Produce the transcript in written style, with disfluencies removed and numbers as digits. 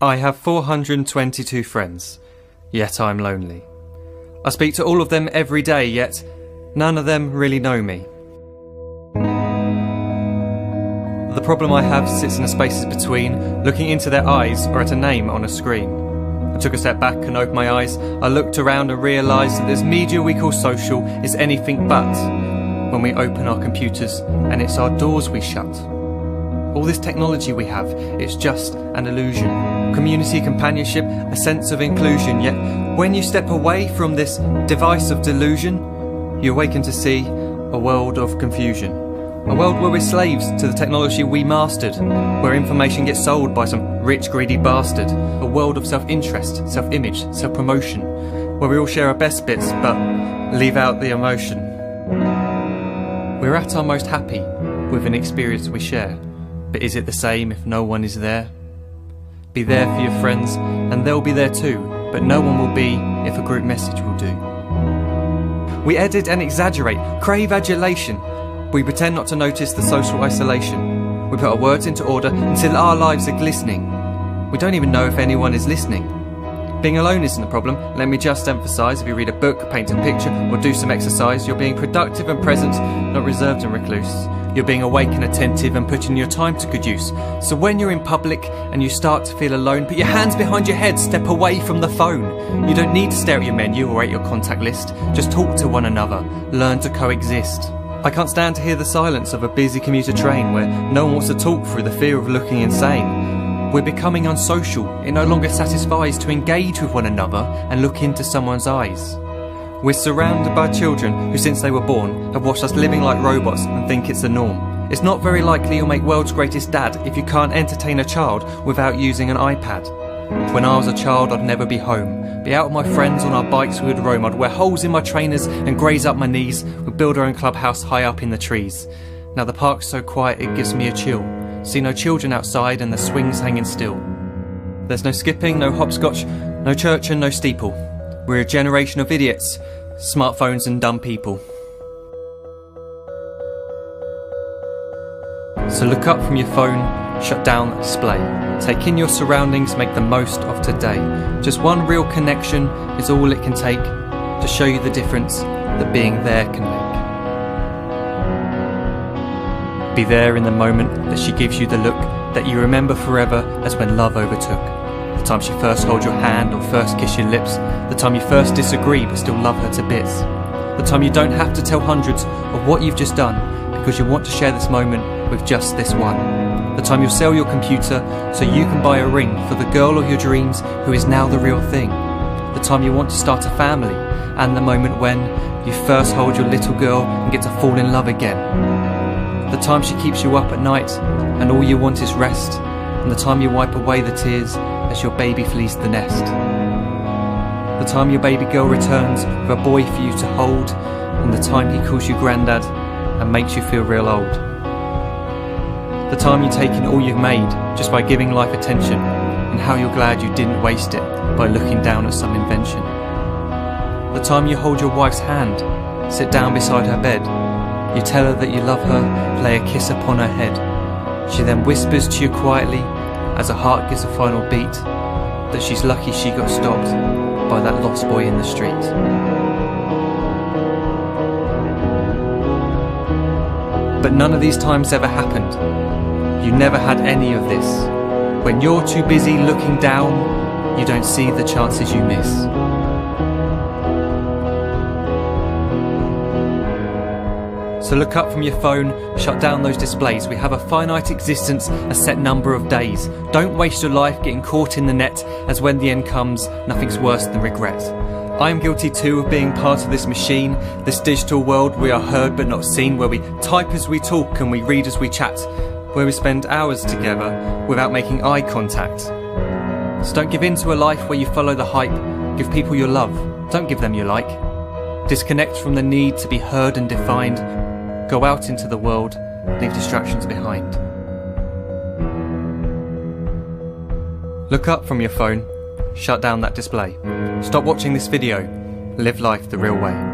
I have 422 friends, yet I'm lonely. I speak to all of them every day, yet none of them really know me. The problem I have sits in the spaces between looking into their eyes or at a name on a screen. I took a step back and opened my eyes. I looked around and realised that this media we call social is anything but when we open our computers and it's our doors we shut. All this technology we have, it's just an illusion. Community, companionship, a sense of inclusion. Yet when you step away from this device of delusion, you awaken to see a world of confusion. A world where we're slaves to the technology we mastered, where information gets sold by some rich, greedy bastard. A world of self-interest, self-image, self-promotion, where we all share our best bits but leave out the emotion. We're at our most happy with an experience we share. But is it the same if no one is there? Be there for your friends and they'll be there too, but no one will be if a group message will do. We edit and exaggerate, crave adulation. We pretend not to notice the social isolation. We put our words into order until our lives are glistening. We don't even know if anyone is listening. Being alone isn't a problem, let me just emphasise. If you read a book, paint a picture or do some exercise, you're being productive and present, not reserved and recluse. You're being awake and attentive and putting your time to good use. So when you're in public and you start to feel alone, put your hands behind your head, step away from the phone. You don't need to stare at your menu or at your contact list. Just talk to one another, learn to coexist. I can't stand to hear the silence of a busy commuter train where no one wants to talk through the fear of looking insane. We're becoming unsocial. It no longer satisfies to engage with one another and look into someone's eyes. We're surrounded by children who since they were born have watched us living like robots and think it's the norm. It's not very likely you'll make world's greatest dad if you can't entertain a child without using an iPad. When I was a child I'd never be home. Be out with my friends on our bikes we would roam. I'd wear holes in my trainers and graze up my knees. We'd build our own clubhouse high up in the trees. Now the park's so quiet it gives me a chill. See no children outside and the swings hanging still. There's no skipping, no hopscotch, no church and no steeple. We're a generation of idiots, smartphones and dumb people. So look up from your phone, shut down the display. Take in your surroundings, make the most of today. Just one real connection is all it can take to show you the difference that being there can make. Be there in the moment that she gives you the look that you remember forever as when love overtook. The time she first holds your hand or first kiss your lips. The time you first disagree but still love her to bits. The time you don't have to tell hundreds of what you've just done because you want to share this moment with just this one. The time you'll sell your computer so you can buy a ring for the girl of your dreams who is now the real thing. The time you want to start a family and the moment when you first hold your little girl and get to fall in love again. The time she keeps you up at night and all you want is rest. And the time you wipe away the tears as your baby flees the nest. The time your baby girl returns with a boy for you to hold, and the time he calls you granddad and makes you feel real old. The time you take in all you've made just by giving life attention, and how you're glad you didn't waste it by looking down at some invention. The time you hold your wife's hand, sit down beside her bed, you tell her that you love her, lay a kiss upon her head. She then whispers to you quietly as her heart gives a final beat that she's lucky she got stopped by that lost boy in the street. But none of these times ever happened. You never had any of this. When you're too busy looking down, you don't see the chances you miss. So look up from your phone, shut down those displays. We have a finite existence, a set number of days. Don't waste your life getting caught in the net, as when the end comes, nothing's worse than regret. I am guilty too of being part of this machine, this digital world we are heard but not seen, where we type as we talk and we read as we chat, where we spend hours together without making eye contact. So don't give in to a life where you follow the hype. Give people your love, don't give them your like. Disconnect from the need to be heard and defined. Go out into the world, leave distractions behind. Look up from your phone, shut down that display. Stop watching this video, live life the real way.